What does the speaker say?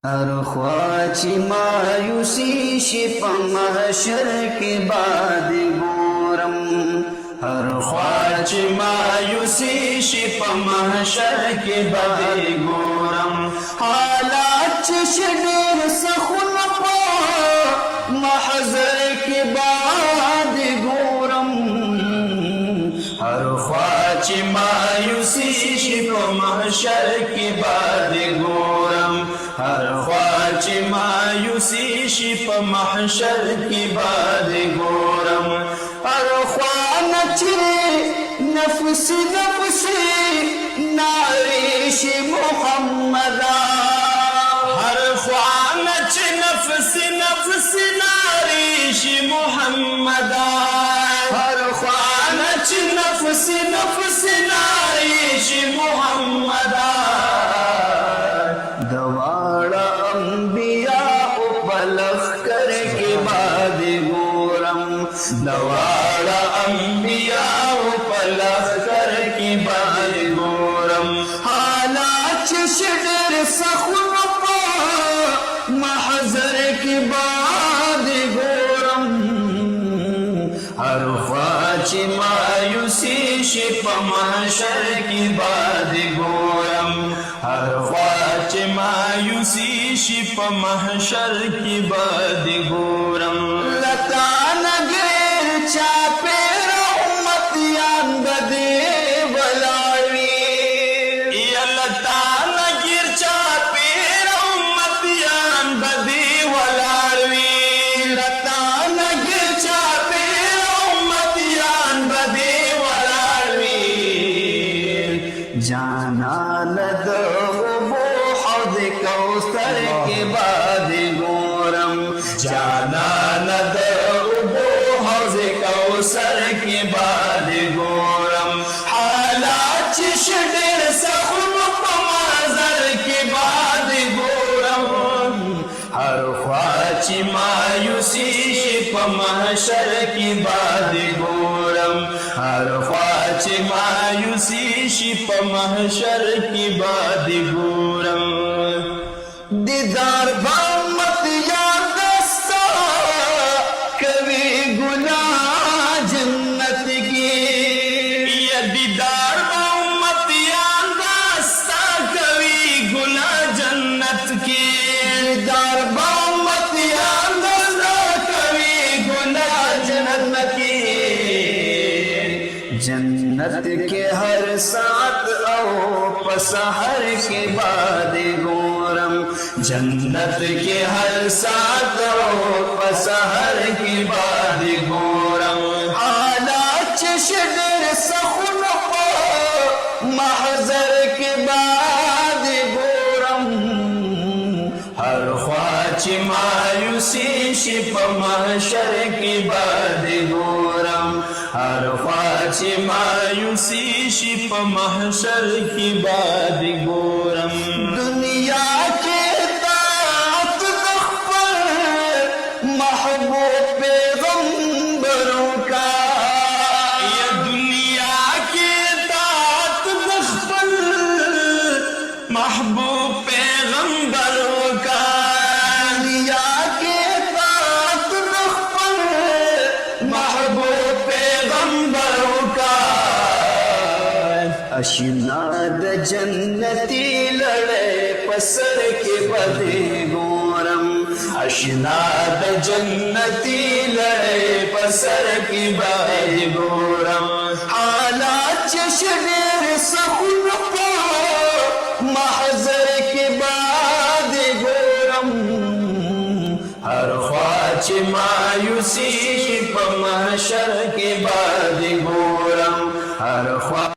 ہر خواہ مایوسی شی پا محشر کے بعد گورم، ہر خواہ مایوسی شی پا محشر کے بعد گورم، حالات شدیر سخن پا محضر کے بعد گورم، ہر خواہ مایوسی شی پا محشر کے بعد گورم، ہر خواہ مایوسی شی پا محشر کی بعد گورم، ہر خواہ نچے نفس نفسی ناریش محمدہ، ہر خواہ نچے نفس نفسی ناریش محمدہ، ہر خواہ نچے نفس نفسی ناریش محمدہ، دواڑا انبیاء پلخ کر کے بعد گورم، دواڑا انبیاء پلخ کر کے بعد گورم، حالات شدر سخن پا محضر کے بعد گورم، ہر خواہ مایوسی شی پا محشر کی بعد گورم، ہر خواہ مایوسی شی پا محشر کی بعد گورم، لتا نگر چاپیر امتیان بدے ولاوی، یا لتا نگر چاپیر امتیان بدے ولاوی، لتا نگر چاپیر امتیان بدے ولاوی، جانا ندغبو حوض کوثر کے بعد گورم، جانا ندغبو حوض کوثر کے بعد گورم، حالات شدر سخن پا محضر کے بعد گورم، ہر خواہ مایوسی شی پا محشر کی بعد گورم، ہر خواہ مایوسی شی پا محشر کی بعد گورم، دیدار بامت یاد دستا کبھی گناہ جنت کی، یا دیدار بامت یاد دستا کبھی گناہ جنت کی، دیدار بامت یاد دستا کبھی گناہ جنت کی، جنت کے ہر ساتھ او پسحر کے بعد گورم، جنت کے ہر ساتھ او پسحر کے بعد گورم، حالات شدر سخن پا محضر کے بعد گورم، ہر خواہ مایوسی شی پا محشر کی بعد گورم، ہر خواہ مایوسی شی پا محشر کی بعد گورم، دنیا کے اطاعت دخفر محبوب پیغمبروں کا، یا دنیا کے اطاعت دخفر محبوب پیغمبروں کا، دنیا کے اطاعت دخفر محبوب پیغمبروں کا، اشنا د جنتی لڑے پسر کے بدے گورم، اشنا د جنتی لڑے پسر کے بدے گورم، حالات شدیر سخن پا محضر کے بعد گورم، ہر خواہ مایوسی پا محشر کے بعد گورم، ہر خواہ